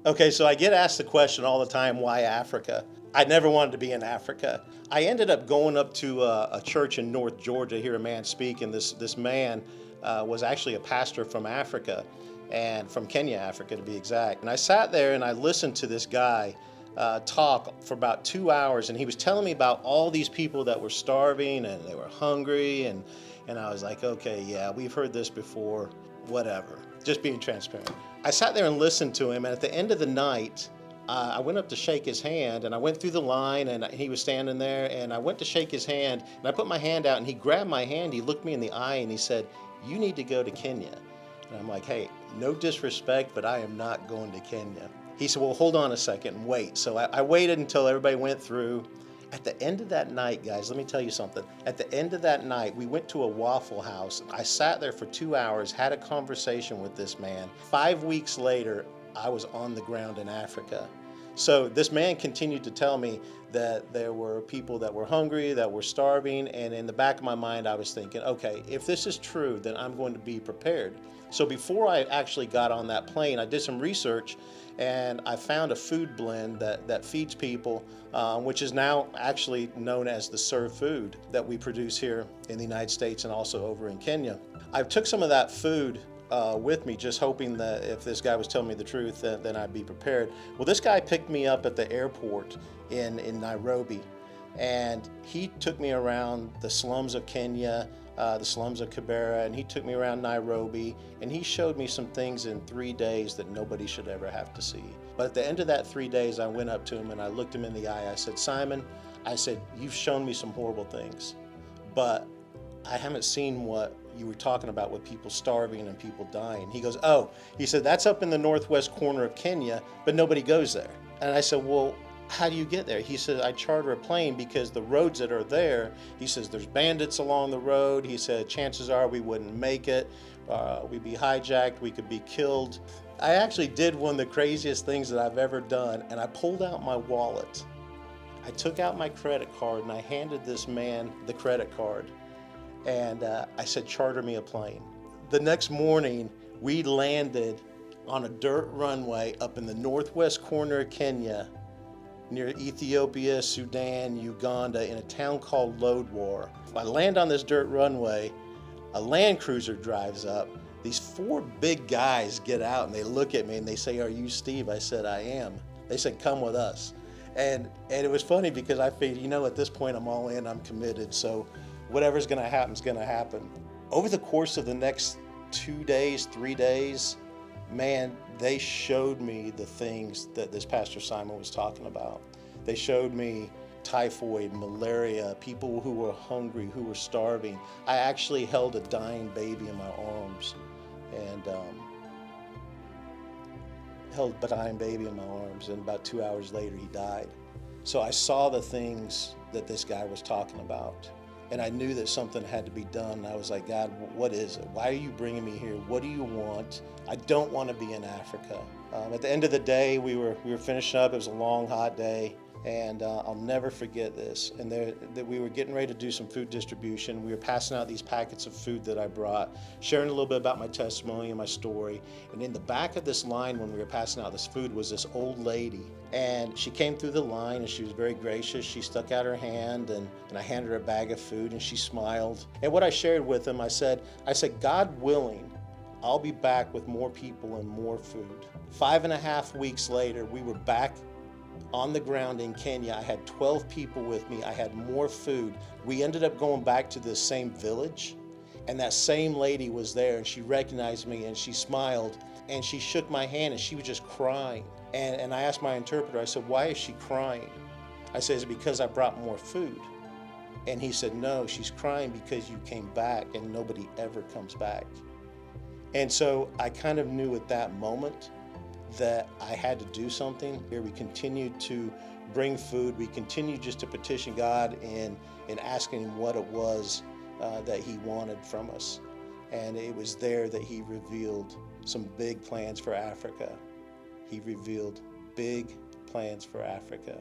Okay, so I get asked the question all the time, why Africa? I never wanted to be in Africa. I ended up going up to a church in North Georgia, hear a man speak, and this man was actually a pastor from Africa, and from Kenya, Africa to be exact. And I sat there and I listened to this guy talk for about 2 hours, and he was telling me about all these people that were starving and they were hungry, and I was like, okay, yeah, we've heard this before, whatever, just being transparent. I sat there and listened to him, and at the end of the night, I went up to shake his hand, and I went through the line, and he was standing there, and I went to shake his hand, and I put my hand out, and he grabbed my hand, he looked me in the eye, and he said, "You need to go to Kenya." And I'm like, hey, no disrespect, but I am not going to Kenya. He said, well, hold on a second and wait. So I waited until everybody went through. At the end of that night, guys, let me tell you something. At the end of that night, we went to a Waffle House. I sat there for 2 hours, had a conversation with this man. 5 weeks later, I was on the ground in Africa. So this man continued to tell me that there were people that were hungry, that were starving, and in the back of my mind, I was thinking, okay, if this is true, then I'm going to be prepared. So before I actually got on that plane, I did some research, and I found a food blend that feeds people, which is now actually known as the SERV food that we produce here in the United States and also over in Kenya. I took some of that food with me, just hoping that if this guy was telling me the truth, then I'd be prepared. Well, this guy picked me up at the airport in Nairobi, and he took me around the slums of Kenya, the slums of Kibera, and he took me around Nairobi, and he showed me some things in 3 days that nobody should ever have to see. But at the end of that 3 days, I went up to him and I looked him in the eye. I said, Simon, I said, you've shown me some horrible things, but I haven't seen what you were talking about with people starving and people dying. He goes, oh, he said, that's up in the northwest corner of Kenya, but nobody goes there. And I said, well, how do you get there? He said, I charter a plane because the roads that are there, he says, there's bandits along the road. He said, chances are we wouldn't make it. We'd be hijacked, we could be killed. I actually did one of the craziest things that I've ever done, and I pulled out my wallet. I took out my credit card and I handed this man the credit card. And I said, charter me a plane. The next morning, we landed on a dirt runway up in the northwest corner of Kenya, near Ethiopia, Sudan, Uganda, in a town called Lodwar. I land on this dirt runway, a Land Cruiser drives up. These 4 big guys get out and they look at me and they say, are you Steve? I said, I am. They said, come with us. And it was funny because I figured, at this point I'm all in, I'm committed. So whatever's gonna happen is gonna happen. Over the course of the next 2 days, 3 days, man, they showed me the things that this Pastor Simon was talking about. They showed me typhoid, malaria, people who were hungry, who were starving. I actually held a dying baby in my arms, and about 2 hours later he died. So I saw the things that this guy was talking about. And I knew that something had to be done. I was like, God, what is it? Why are you bringing me here? What do you want? I don't want to be in Africa. At the end of the day, we were finishing up. It was a long, hot day. And I'll never forget this. And we were getting ready to do some food distribution. We were passing out these packets of food that I brought, sharing a little bit about my testimony and my story. And in the back of this line when we were passing out this food was this old lady. And she came through the line and she was very gracious. She stuck out her hand and I handed her a bag of food and she smiled. And what I shared with them, I said, God willing, I'll be back with more people and more food. 5.5 weeks later, we were back on the ground in Kenya. I had 12 people with me. I had more food. We ended up going back to the same village, and that same lady was there, and she recognized me and she smiled and she shook my hand and she was just crying. And I asked my interpreter, I said, why is she crying? I said, is it because I brought more food? And he said, no, she's crying because you came back and nobody ever comes back. And so I kind of knew at that moment that I had to do something. Here we continued to bring food. We continued just to petition God and asking him what it was that he wanted from us. And it was there that he revealed some big plans for Africa. He revealed big plans for Africa.